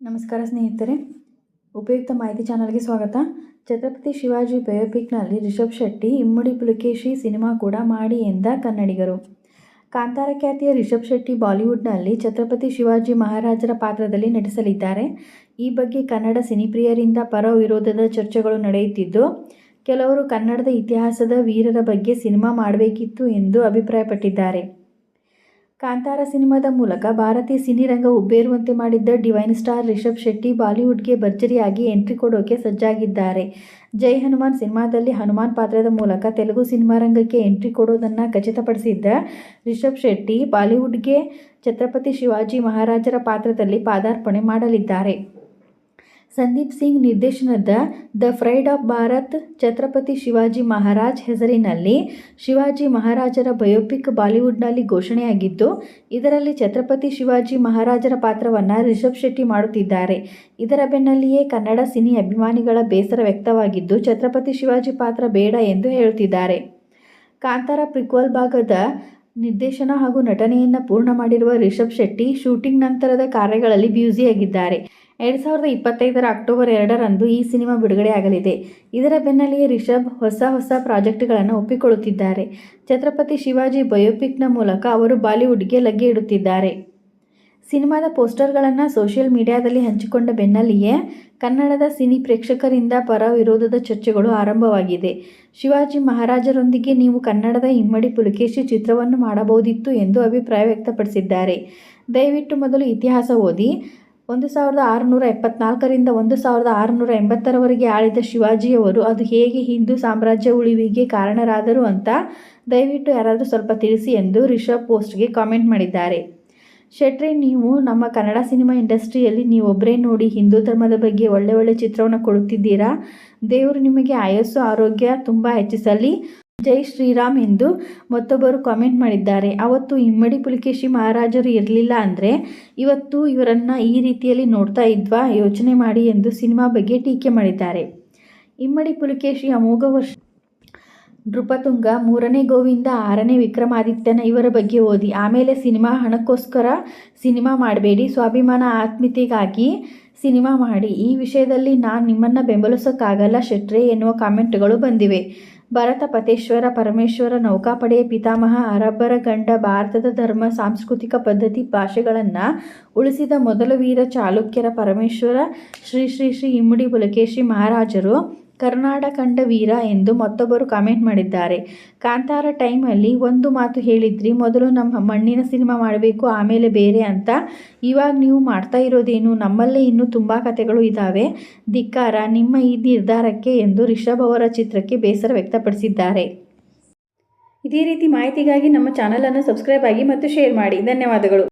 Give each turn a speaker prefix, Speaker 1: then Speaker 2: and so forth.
Speaker 1: ನಮಸ್ಕಾರ ಸ್ನೇಹಿತರೆ, ಉಪಯುಕ್ತ ಮಾಹಿತಿ ಚಾನಲ್ಗೆ ಸ್ವಾಗತ. ಛತ್ರಪತಿ ಶಿವಾಜಿ ಬಯೋಪಿಕ್ನಲ್ಲಿ ರಿಷಬ್ ಶೆಟ್ಟಿ ಇಮ್ಮಡಿ ಪುಲಕೇಶಿ ಸಿನಿಮಾ ಕೂಡ ಮಾಡಿ ಎಂದ ಕನ್ನಡಿಗರು. ಕಾಂತಾರ ಖ್ಯಾತಿಯ ರಿಷಬ್ ಶೆಟ್ಟಿ ಬಾಲಿವುಡ್ನಲ್ಲಿ ಛತ್ರಪತಿ ಶಿವಾಜಿ ಮಹಾರಾಜರ ಪಾತ್ರದಲ್ಲಿ ನಟಿಸಲಿದ್ದಾರೆ. ಈ ಬಗ್ಗೆ ಕನ್ನಡ ಸಿನಿಪ್ರಿಯರಿಂದ ಪರ ವಿರೋಧದ ಚರ್ಚೆಗಳು ನಡೆಯುತ್ತಿದ್ದು, ಕೆಲವರು ಕನ್ನಡದ ಇತಿಹಾಸದ ವೀರರ ಬಗ್ಗೆ ಸಿನಿಮಾ ಮಾಡಬೇಕಿತ್ತು ಎಂದು ಅಭಿಪ್ರಾಯಪಟ್ಟಿದ್ದಾರೆ. ಕಾಂತಾರ ಸಿನಿಮಾದ ಮೂಲಕ ಭಾರತೀಯ ಸಿನಿರಂಗ ಹುಬ್ಬೇರುವಂತೆ ಮಾಡಿದ್ದ ಡಿವೈನ್ ಸ್ಟಾರ್ ರಿಷಬ್ ಶೆಟ್ಟಿ ಬಾಲಿವುಡ್ಗೆ ಭರ್ಜರಿಯಾಗಿ ಎಂಟ್ರಿ ಕೊಡೋಕೆ ಸಜ್ಜಾಗಿದ್ದಾರೆ. ಜೈ ಹನುಮಾನ್ ಸಿನಿಮಾದಲ್ಲಿ ಹನುಮಾನ್ ಪಾತ್ರದ ಮೂಲಕ ತೆಲುಗು ಸಿನಿಮಾರಂಗಕ್ಕೆ ಎಂಟ್ರಿ ಕೊಡೋದನ್ನು ಖಚಿತಪಡಿಸಿದ್ದ ರಿಷಬ್ ಶೆಟ್ಟಿ ಬಾಲಿವುಡ್ಗೆ ಛತ್ರಪತಿ ಶಿವಾಜಿ ಮಹಾರಾಜರ ಪಾತ್ರದಲ್ಲಿ ಪಾದಾರ್ಪಣೆ ಮಾಡಲಿದ್ದಾರೆ. ಸಂದೀಪ್ ಸಿಂಗ್ ನಿರ್ದೇಶನದ the pride of Bharat Chhatrapati Shivaji Maharaj ಹೆಸರಿನಲ್ಲಿ ಶಿವಾಜಿ ಮಹಾರಾಜರ ಬಯೋಪಿಕ್ ಬಾಲಿವುಡ್ನಲ್ಲಿ ಘೋಷಣೆಯಾಗಿದ್ದು, ಇದರಲ್ಲಿ ಛತ್ರಪತಿ ಶಿವಾಜಿ ಮಹಾರಾಜರ ಪಾತ್ರವನ್ನು ರಿಷಬ್ ಶೆಟ್ಟಿ ಮಾಡುತ್ತಿದ್ದಾರೆ. ಇದರ ಬೆನ್ನಲ್ಲಿಯೇ ಕನ್ನಡ ಸಿನಿ ಅಭಿಮಾನಿಗಳ ಬೇಸರ ವ್ಯಕ್ತವಾಗಿದ್ದು, ಛತ್ರಪತಿ ಶಿವಾಜಿ ಪಾತ್ರ ಬೇಡ ಎಂದು ಹೇಳುತ್ತಿದ್ದಾರೆ. ಕಾಂತಾರ ಪ್ರಿಕ್ವೆಲ್ ಭಾಗದ ನಿರ್ದೇಶನ ಹಾಗೂ ನಟನೆಯನ್ನು ಪೂರ್ಣ ಮಾಡಿರುವ ರಿಷಬ್ ಶೆಟ್ಟಿ ಶೂಟಿಂಗ್ ನಂತರದ ಕಾರ್ಯಗಳಲ್ಲಿ ಬ್ಯುಸಿಯಾಗಿದ್ದಾರೆ. 2025 ಅಕ್ಟೋಬರ್ 2ರಂದು ಈ ಸಿನಿಮಾ ಬಿಡುಗಡೆಯಾಗಲಿದೆ. ಇದರ ಬೆನ್ನಲ್ಲಿಯೇ ರಿಷಬ್ ಹೊಸ ಪ್ರಾಜೆಕ್ಟ್ಗಳನ್ನು ಒಪ್ಪಿಕೊಳ್ಳುತ್ತಿದ್ದಾರೆ. ಛತ್ರಪತಿ ಶಿವಾಜಿ ಬಯೋಪಿಕ್ನ ಮೂಲಕ ಅವರು ಬಾಲಿವುಡ್ಗೆ ಲಗ್ಗೆ ಇಡುತ್ತಿದ್ದಾರೆ. ಸಿನಿಮಾದ ಪೋಸ್ಟರ್ಗಳನ್ನು ಸೋಷಿಯಲ್ ಮೀಡಿಯಾದಲ್ಲಿ ಹಂಚಿಕೊಂಡ ಬೆನ್ನಲ್ಲಿಯೇ ಕನ್ನಡದ ಸಿನಿ ಪ್ರೇಕ್ಷಕರಿಂದ ಪರ ವಿರೋಧದ ಚರ್ಚೆಗಳು ಆರಂಭವಾಗಿದೆ. ಶಿವಾಜಿ ಮಹಾರಾಜರೊಂದಿಗೆ ನೀವು ಕನ್ನಡದ ಇಮ್ಮಡಿ ಪುಲಕೇಶಿ ಚಿತ್ರವನ್ನು ಮಾಡಬಹುದಿತ್ತು ಎಂದು ಅಭಿಪ್ರಾಯ ವ್ಯಕ್ತಪಡಿಸಿದ್ದಾರೆ. ದಯವಿಟ್ಟು ಮೊದಲು ಇತಿಹಾಸ ಓದಿ. 1674ರಿಂದ 1680ರವರೆಗೆ ಆಳಿದ ಶಿವಾಜಿಯವರು ಅದು ಹೇಗೆ ಹಿಂದೂ ಸಾಮ್ರಾಜ್ಯ ಉಳಿವಿಗೆ ಕಾರಣರಾದರು ಅಂತ ದಯವಿಟ್ಟು ಯಾರಾದರೂ ಸ್ವಲ್ಪ ತಿಳಿಸಿ ಎಂದು ರಿಷಬ್ ಪೋಸ್ಟ್ಗೆ ಕಾಮೆಂಟ್ ಮಾಡಿದ್ದಾರೆ. ಶೆಟ್ಟಿ, ನೀವು ನಮ್ಮ ಕನ್ನಡ ಸಿನಿಮಾ ಇಂಡಸ್ಟ್ರಿಯಲ್ಲಿ ನೀವೊಬ್ಬರೇ ನೋಡಿ ಹಿಂದೂ ಧರ್ಮದ ಬಗ್ಗೆ ಒಳ್ಳೆ ಚಿತ್ರವನ್ನು ಕೊಡುತ್ತಿದ್ದೀರಾ. ದೇವರು ನಿಮಗೆ ಆಯಸ್ಸು ಆರೋಗ್ಯ ತುಂಬ ಹೆಚ್ಚಿಸಲಿ. ಜೈ ಶ್ರೀರಾಮ್ ಎಂದು ಮತ್ತೊಬ್ಬರು ಕಾಮೆಂಟ್ ಮಾಡಿದ್ದಾರೆ. ಅವತ್ತು ಇಮ್ಮಡಿ ಪುಲಕೇಶಿ ಮಹಾರಾಜರು ಇರಲಿಲ್ಲ ಅಂದರೆ ಇವತ್ತು ಇವರನ್ನು ಈ ರೀತಿಯಲ್ಲಿ ನೋಡ್ತಾ ಇದ್ವಾ, ಯೋಚನೆ ಮಾಡಿ ಎಂದು ಸಿನಿಮಾ ಬಗ್ಗೆ ಟೀಕೆ ಮಾಡಿದ್ದಾರೆ. ಇಮ್ಮಡಿ ಪುಲಕೇಶಿ ಅಮೋಘ ವರ್ಷ ನೃಪತುಂಗ, 3ನೇ ಗೋವಿಂದ, 6ನೇ ವಿಕ್ರಮಾದಿತ್ಯನ ಇವರ ಬಗ್ಗೆ ಓದಿ. ಆಮೇಲೆ ಹಣಕ್ಕೋಸ್ಕರ ಸಿನಿಮಾ ಮಾಡಬೇಡಿ, ಸ್ವಾಭಿಮಾನ ಆತ್ಮೀಯತೆಗಾಗಿ ಸಿನಿಮಾ ಮಾಡಿ. ಈ ವಿಷಯದಲ್ಲಿ ನಾನು ನಿಮ್ಮನ್ನು ಬೆಂಬಲಿಸೋಕ್ಕಾಗಲ್ಲ ಶೆಟ್ರೆ ಎನ್ನುವ ಕಾಮೆಂಟ್ಗಳು ಬಂದಿವೆ. ಭರತ ಪತೇಶ್ವರ ಪರಮೇಶ್ವರ ನೌಕಾಪಡೆಯ ಪಿತಾಮಹ, ಅರಬ್ಬರ ಗಂಡ, ಭಾರತದ ಧರ್ಮ, ಸಾಂಸ್ಕೃತಿಕ ಪದ್ಧತಿ, ಭಾಷೆಗಳನ್ನು ಉಳಿಸಿದ ಮೊದಲ ವೀರ ಚಾಲುಕ್ಯರ ಪರಮೇಶ್ವರ ಶ್ರೀ ಇಮ್ಮಡಿ ಪುಲಕೇಶಿ ಮಹಾರಾಜರು ಕರುನಾಡ ಕಂಡ ವೀರ ಎಂದು ಮತ್ತೊಬ್ಬರು ಕಾಮೆಂಟ್ ಮಾಡಿದ್ದಾರೆ. ಕಾಂತಾರ ಟೈಮಲ್ಲಿ ಒಂದು ಮಾತು ಹೇಳಿದ್ರಿ, ಮೊದಲು ನಮ್ಮ ಮಣ್ಣಿನ ಸಿನಿಮಾ ಮಾಡಬೇಕು, ಆಮೇಲೆ ಬೇರೆ ಅಂತ. ಇವಾಗ ನೀವು ಮಾಡ್ತಾ ಇರೋದೇನು? ನಮ್ಮಲ್ಲೇ ಇನ್ನೂ ತುಂಬ ಕಥೆಗಳು ಇದ್ದಾವೆ. ಧಿಕ್ಕಾರ ನಿಮ್ಮ ಈ ನಿರ್ಧಾರಕ್ಕೆ ಎಂದು ರಿಷಬ್ ಅವರ ಚಿತ್ರಕ್ಕೆ ಬೇಸರ ವ್ಯಕ್ತಪಡಿಸಿದ್ದಾರೆ. ಇದೇ ರೀತಿ ಮಾಹಿತಿಗಾಗಿ ನಮ್ಮ ಚಾನಲನ್ನು ಸಬ್ಸ್ಕ್ರೈಬ್ ಆಗಿ ಮತ್ತು ಶೇರ್ ಮಾಡಿ. ಧನ್ಯವಾದಗಳು.